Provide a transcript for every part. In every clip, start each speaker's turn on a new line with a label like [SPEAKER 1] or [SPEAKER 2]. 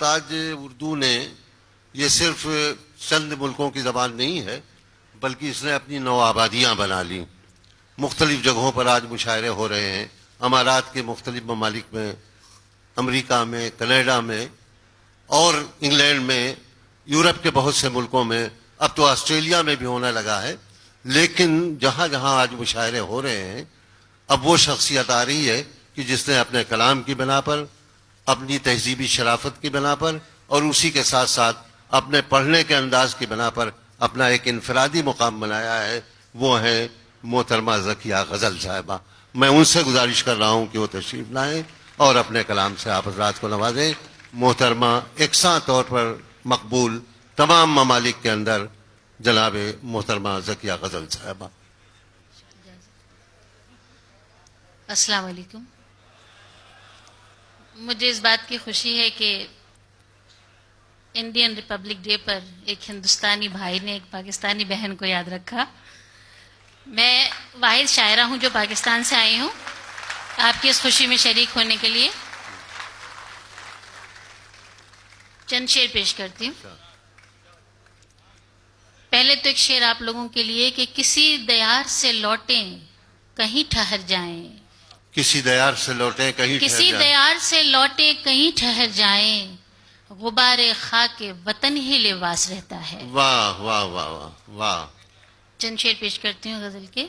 [SPEAKER 1] आज उर्दू ने ये सिर्फ चंद मुल्कों की ज़बान नहीं है, बल्कि इसने अपनी नौ आबादियाँ बना ली। मुख्तलिफ जगहों पर आज मुशायरे हो रहे हैं, अमारात के मुख्तलिफ ममालिक में, अमेरिका में, कनाडा में और इंग्लैंड में, यूरोप के बहुत से मुल्कों में, अब तो ऑस्ट्रेलिया में भी होने लगा है। लेकिन जहाँ जहाँ आज मुशायरे हो रहे हैं, अब वो शख्सियत आ रही है कि जिसने अपने कलाम की बिना पर, अपनी तहजीबी शराफत की बिना पर और उसी के साथ साथ अपने पढ़ने के अंदाज की बिना पर अपना एक इनफरादी मुकाम बनाया है। वो है मोहतरमा ज़किया गज़ल साहिबा। मैं उनसे गुजारिश कर रहा हूँ कि वो तशरीफ लाएं और अपने कलाम से आप हज़रात को नवाजें। मोहतरमा एकसा तौर पर मकबूल तमाम ममालिक के अंदर जनाब मोहतरमा ज़किया गज़ल साहिबा।
[SPEAKER 2] अस्सलाम वालेकुम। मुझे इस बात की खुशी है कि इंडियन रिपब्लिक डे पर एक हिंदुस्तानी भाई ने एक पाकिस्तानी बहन को याद रखा। मैं वाहिद शायरा हूं जो पाकिस्तान से आई हूं आपकी इस खुशी में शरीक होने के लिए। चंद शेर पेश करती हूँ। पहले तो एक शेर आप लोगों के लिए कि किसी दयार से लौटें कहीं ठहर जाएं,
[SPEAKER 1] किसी दयार से लौटे कहीं
[SPEAKER 2] किसी दयार से लौटे कहीं ठहर जाएं, गुबारे खाके वतन ही लिबास रहता है।
[SPEAKER 1] वाह वाह वाह वाह वाह।
[SPEAKER 2] चंद शेर पेश करती हूँ गजल के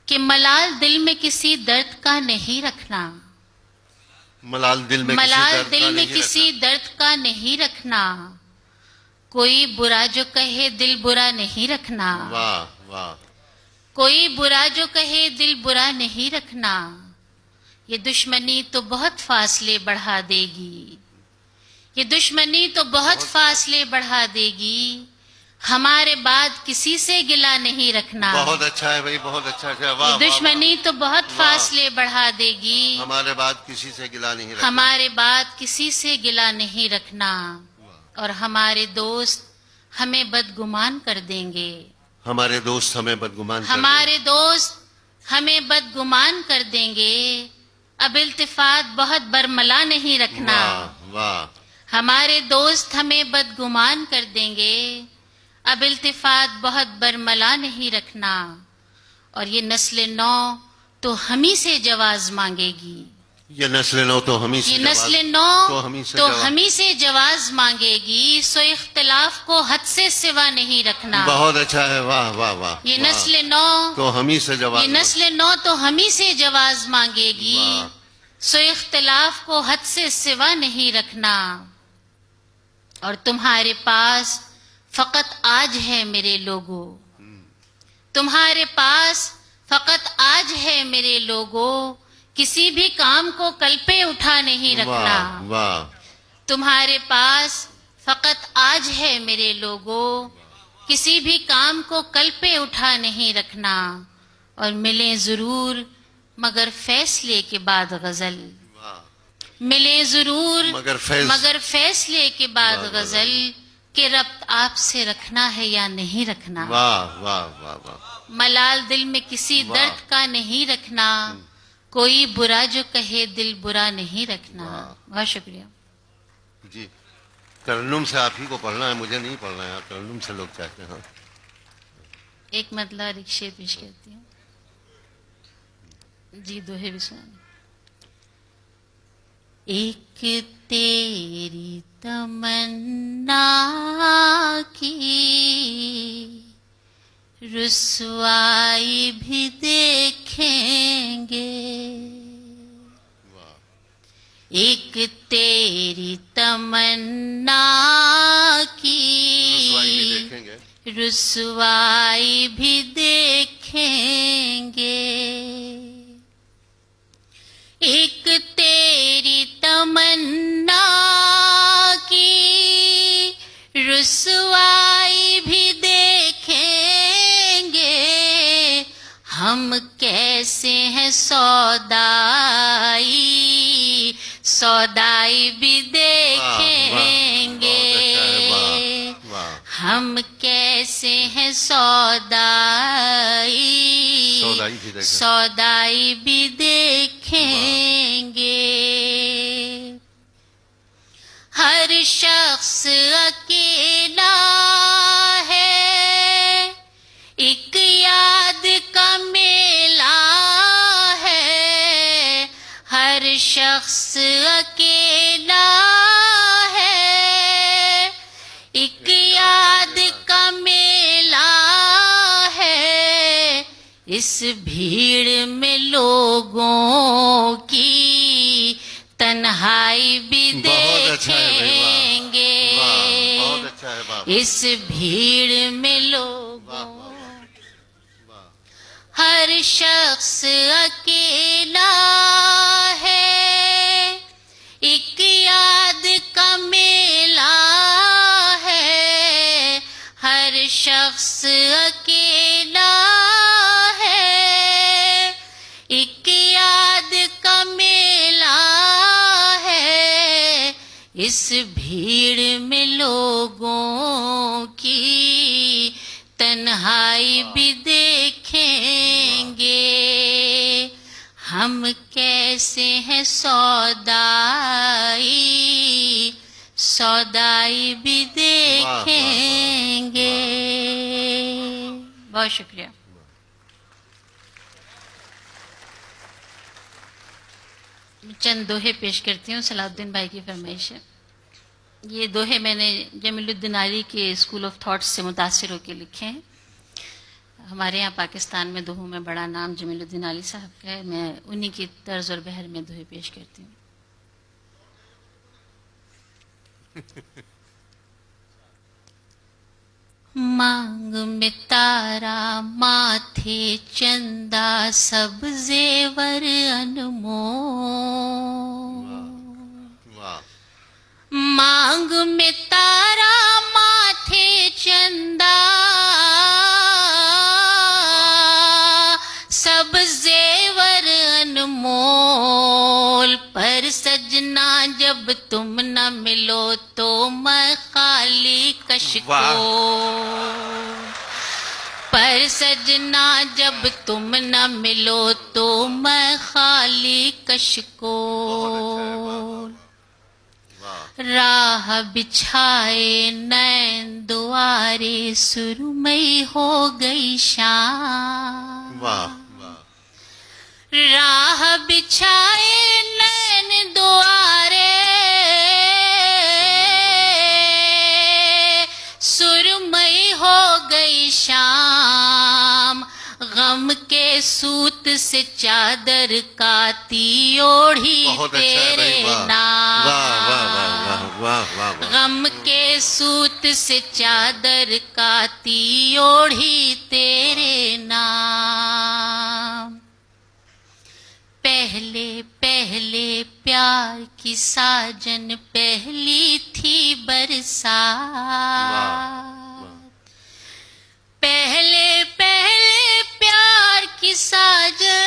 [SPEAKER 2] कि मलाल दिल में किसी दर्द का नहीं रखना,
[SPEAKER 1] मलाल दिल में
[SPEAKER 2] किसी दर्द का नहीं रखना, कोई बुरा जो कहे दिल बुरा नहीं रखना।
[SPEAKER 1] वाह वाह।
[SPEAKER 2] कोई बुरा जो कहे दिल बुरा नहीं रखना, ये दुश्मनी तो बहुत फासले बढ़ा देगी, ये दुश्मनी तो बहुत फासले बढ़ा देगी, हमारे बाद किसी से गिला नहीं रखना।
[SPEAKER 1] बहुत अच्छा है भाई, बहुत अच्छा है। वाह।
[SPEAKER 2] ये दुश्मनी तो बहुत फासले बढ़ा देगी,
[SPEAKER 1] हमारे बाद किसी से गिला नहीं रखना,
[SPEAKER 2] हमारे बाद किसी से गिला नहीं रखना, और हमारे दोस्त हमें बदगुमान कर देंगे,
[SPEAKER 1] हमारे दोस्त हमें बदगुमान
[SPEAKER 2] हमारे दोस्त हमें बदगुमान कर देंगे, अब इल्तिफात बहुत बरमला नहीं रखना।
[SPEAKER 1] वाह वाह।
[SPEAKER 2] हमारे दोस्त हमें बदगुमान कर देंगे, अब इल्तिफात बहुत बरमला नहीं रखना, और ये नस्ल नौ तो हम ही से जवाज मांगेगी,
[SPEAKER 1] ये नस्ल नौ तो हम ही से,
[SPEAKER 2] ये नस्ल नौ तो हम ही से जवाज मांगेगी, सो इख्तिलाफ को हद से सिवा नहीं रखना।
[SPEAKER 1] बहुत अच्छा है। वाह वाह वाह।
[SPEAKER 2] ये नस्ल नौ
[SPEAKER 1] तो हम ही से जवाज,
[SPEAKER 2] ये नस्ल नौ तो हम ही से जवाज मांगेगी, सो इख्तिलाफ को हद से सिवा नहीं रखना, और तुम्हारे पास फकत आज है मेरे लोगों, तुम्हारे पास फकत आज है मेरे लोगों, किसी भी काम को कल पे उठा नहीं रखना।
[SPEAKER 1] वाह।
[SPEAKER 2] तुम्हारे पास फकत आज है मेरे लोगों, किसी भी काम को कल पे उठा नहीं रखना, और मिले जरूर मगर फैसले के बाद गजल, मिले जरूर मगर फैसले के बाद गजल, के रब्त आपसे रखना है या नहीं रखना।
[SPEAKER 1] वाह वाह वाह वाह।
[SPEAKER 2] मलाल दिल में किसी दर्द का नहीं रखना, कोई बुरा जो कहे दिल बुरा नहीं रखना। बहुत शुक्रिया
[SPEAKER 1] जी। तरन्नुम से आप ही को पढ़ना है, मुझे नहीं पढ़ना है, तरन्नुम से लोग चाहते हैं।
[SPEAKER 2] एक मतलब रिक्शे पेश करती हूँ जी, दोहे भी सुना। एक तेरी तमन्ना की रुसवाई भी देखेंगे, एक तेरी तमन्ना की रुसवाई भी देखेंगे, एक तेरी तमन्ना की रुसवाई भी देखेंगे, हम कैसे हैं सौदाई, सौदाई भी देखेंगे, हम कैसे हैं सौदाई, सौदाई भी देखेंगे, हर शख्स अकेला है, एक याद का मेला है। हर शख्स अकेला है, एक याद का मेला है। इस भीड़ में लोगों की तन्हाई भी
[SPEAKER 1] बहुत अच्छा है भाई,
[SPEAKER 2] देखेंगे।
[SPEAKER 1] वाह, बहुत अच्छा है बाप।
[SPEAKER 2] इस भीड़ में लोगों, हर शख्स अकेला है, एक याद का मेला है। हर शख्स अकेला है, एक याद का मेला है। इस भीड़ में लोगों की तन्हाई भी देखेंगे। हम कैसे हैं सौदाई, सौदाई भी देखेंगे। बहुत शुक्रिया। चंद दोहे पेश करती हूँ, सलाउद्दीन भाई की फरमाइश है। ये दोहे मैंने जमीलुद्दीन आली के स्कूल ऑफ थॉट्स से मुतासिर होकर लिखे हैं। हमारे यहाँ पाकिस्तान में दोहों में बड़ा नाम जमीलुद्दीन आली साहब का है। मैं उन्हीं की तर्ज और बहर में दोहे पेश करती हूँ। मांग में तारा माथे चंदा सब जेवर अनमोल।
[SPEAKER 1] वाह,
[SPEAKER 2] मांग में तारा माथे चंदा सब जेवर अनमोल। पर सजना जब तुम न मिलो तो मैं खाली कश को। पर सजना जब तुम न मिलो तो मैं खाली कश को। राह बिछाए नैन दुआरे सुरमई हो गई शाम।
[SPEAKER 1] वाह, वाह।
[SPEAKER 2] राह बिछाए नैन दुआरे सुरमई हो गई शाम। गम के सूत से चादर काती ओढ़ी
[SPEAKER 1] बहुत अच्छा है
[SPEAKER 2] तेरे
[SPEAKER 1] भाई, वाह।
[SPEAKER 2] नाम।
[SPEAKER 1] वाह, वाह, वाह, वाह, वाह, वाह, वाह।
[SPEAKER 2] गम के सूत से चादर काती ओढ़ी तेरे नाम। पहले पहले प्यार की साजन पहली थी बरसात। पहले पहले प्यार की साजन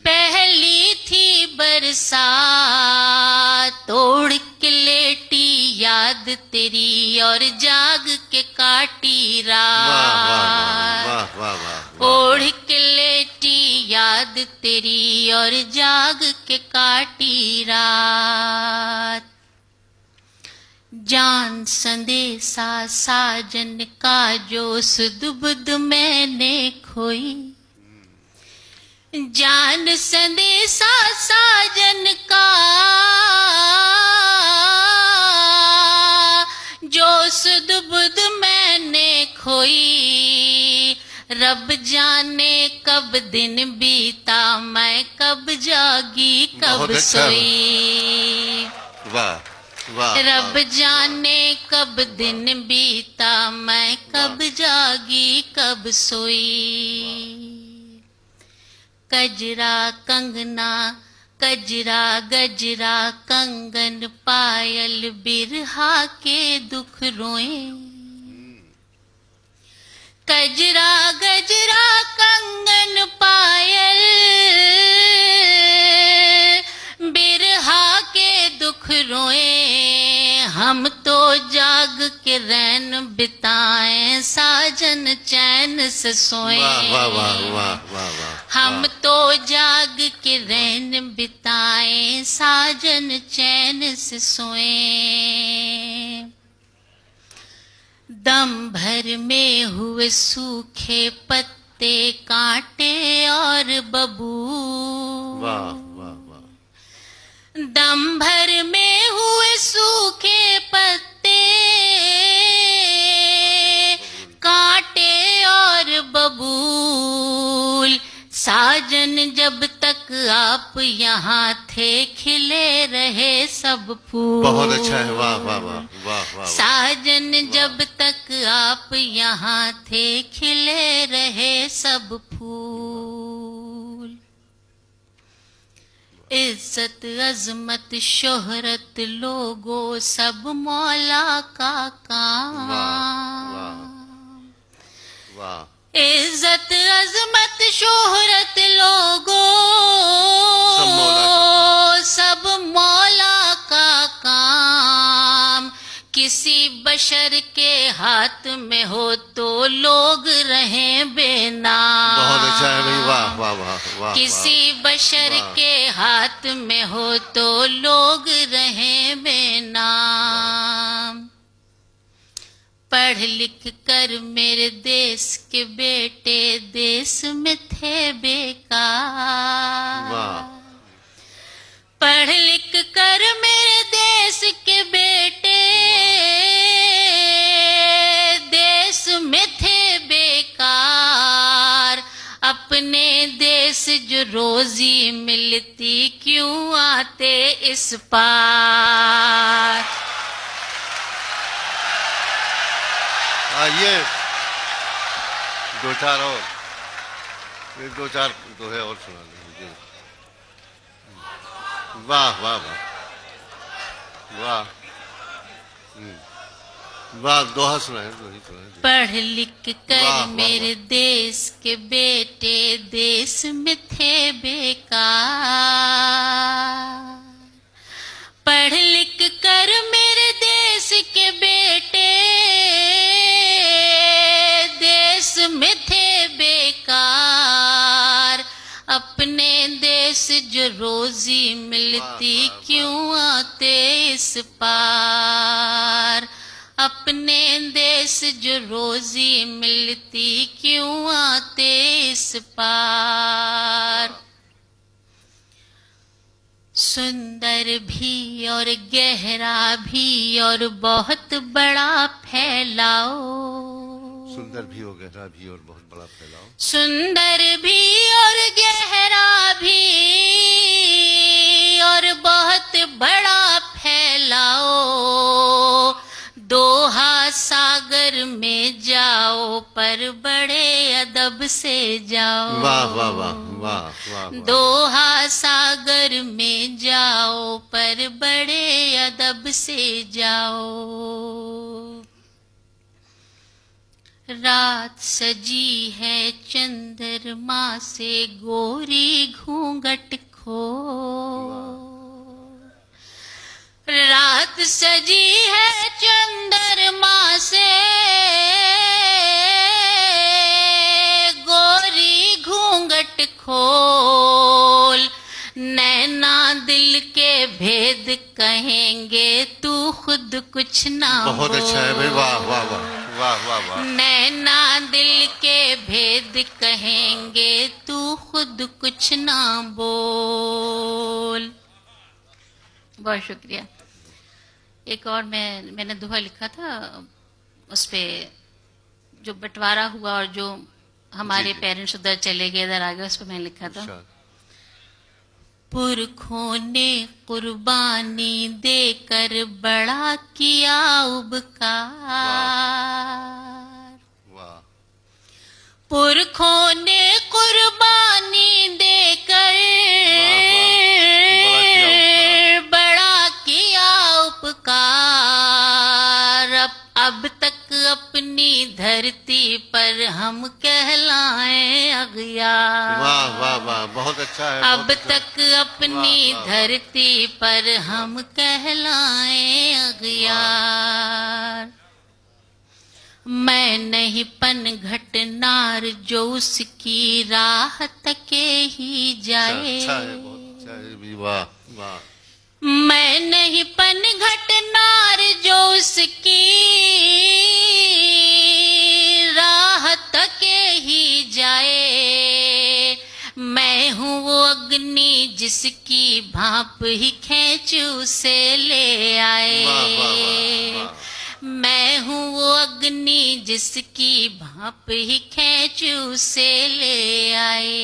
[SPEAKER 2] पहली थी बरसात। तोड़ के लेटी याद तेरी और जाग के काटी रात।
[SPEAKER 1] वाह, वाह, वाह।
[SPEAKER 2] ओढ़ के लेटी याद तेरी और जाग के काटी रात। जान संदेशा साजन का जो सुध बुध मैंने खोई। जान संदेशा साजन का जो सुध बुध मैंने खोई। रब जाने कब दिन बीता मैं कब जागी कब
[SPEAKER 1] बहुत अच्छा।
[SPEAKER 2] सोई।
[SPEAKER 1] वाह, वाह,
[SPEAKER 2] रब
[SPEAKER 1] वाह।
[SPEAKER 2] जाने कब दिन बीता मैं कब जागी कब सोई। कजरा कंगना कजरा गजरा कंगन पायल बिरहा के दुख रोए। कजरा गजरा कंगन पायल बिरहा के दुख रोए। हम तो जाग के रैन बिताएं, साजन चैन से सोएं।
[SPEAKER 1] वाह वाह वाह वाह वाह वाह।
[SPEAKER 2] हम तो जाग के रैन बिताएं, साजन चैन से सोएं। दम भर में हुए सूखे पत्ते, कांटे और बबूल।
[SPEAKER 1] वाह वाह वाह।
[SPEAKER 2] दम भर में हुए सूखे पत्ते, कांटे और बबूल। साजन जब तक आप यहाँ थे, खिले रहे सब फूल।
[SPEAKER 1] बहुत अच्छा है, वाह वाह वाह वाह वाह।
[SPEAKER 2] साजन जब तक आप यहाँ थे, खिले रहे सब फूल। इज्जत अजमत शोहरत लोगो, सब मौला का काम।
[SPEAKER 1] वाह।
[SPEAKER 2] इज्जत अजमत शोहरत लोगो, सब मौला का काम। किसी बशर के हाथ में हो तो लोग रहें बेनाम।
[SPEAKER 1] बहुत अच्छा है भाई, वाह वाह वाह वाह।
[SPEAKER 2] किसी बशर के हाथ में हो तो लोग रहें बेनाम। पढ़ लिख कर मेरे देश के बेटे, देश में थे बेकार। पढ़ लिख कर मेरे देश के बेटे, देश में थे बेकार। अपने देश जो रोजी मिलती, क्यों आते इस पार।
[SPEAKER 1] ये दो चार और, एक दो चार तो है और सुना लीजिए। वाह वाह वाह वाह वाह। दोहा सुनाए, दोही सुनाए।
[SPEAKER 2] पढ़ लिख कर
[SPEAKER 1] वाह, वाह,
[SPEAKER 2] मेरे देश के बेटे, देश में थे बेकार। पढ़ लिख कर मेरे देश के बेटे, देश में थे बेकार। अपने देश जो रोजी मिलती, क्यों आते इस पार। अपने देश जो रोजी मिलती, क्यों आते इस पार। सुंदर भी और गहरा भी और बहुत बड़ा फैलाओ।
[SPEAKER 1] सुंदर भी और गहरा भी और बहुत बड़ा फैलाओ।
[SPEAKER 2] सुंदर भी और गहरा भी और बहुत बड़ा फैलाओ। दोहा सागर में जाओ, पर बड़े अदब से जाओ।
[SPEAKER 1] वाह वाह वाह वाह वाह।
[SPEAKER 2] दोहा सागर में जाओ, पर बड़े अदब से जाओ। रात सजी है चंद्रमा से, गोरी घूंघट खो। रात सजी है चंद्रमा से, गोरी घूंघट खोल। नैना दिल के भेद कहेंगे, तू खुद कुछ ना
[SPEAKER 1] बहुत अच्छा है भाई, वाह वाह वाह वाह वाह वाह।
[SPEAKER 2] नैना दिल के भेद कहेंगे, तू खुद कुछ ना बोल। बहुत शुक्रिया। एक और मैंने दोहा लिखा था, उस पे जो बंटवारा हुआ और जो हमारे पेरेंट्स उधर चले गए, इधर आ गए, उस पे मैंने लिखा था। पुरखों ने कुर्बानी देकर बड़ा किया उपकार। पुरखों ने कुर्बानी देकर बड़ा किया उपकार। अब तक अपनी धरती धरती पर हम कहलाएं अगियार।
[SPEAKER 1] वाह वाह वाह, बहुत अच्छा है।
[SPEAKER 2] अब तक अपनी धरती पर हम कहलाएं अगियार। मैं नहीं पनघट नार जो उसकी राह तके ही जाए।
[SPEAKER 1] अच्छा है, बहुत अच्छा है भी, वाह वाह।
[SPEAKER 2] मैं नहीं पनघट नार जो उसकी राह तके ही जाए। मैं हूँ वो अग्नि जिसकी भाप ही खींच उसे ले आए।
[SPEAKER 1] वाह वाह वाह वाह।
[SPEAKER 2] मैं हूँ वो अग्नि जिसकी भाप ही खींच उसे ले आए।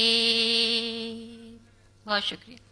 [SPEAKER 2] बहुत शुक्रिया।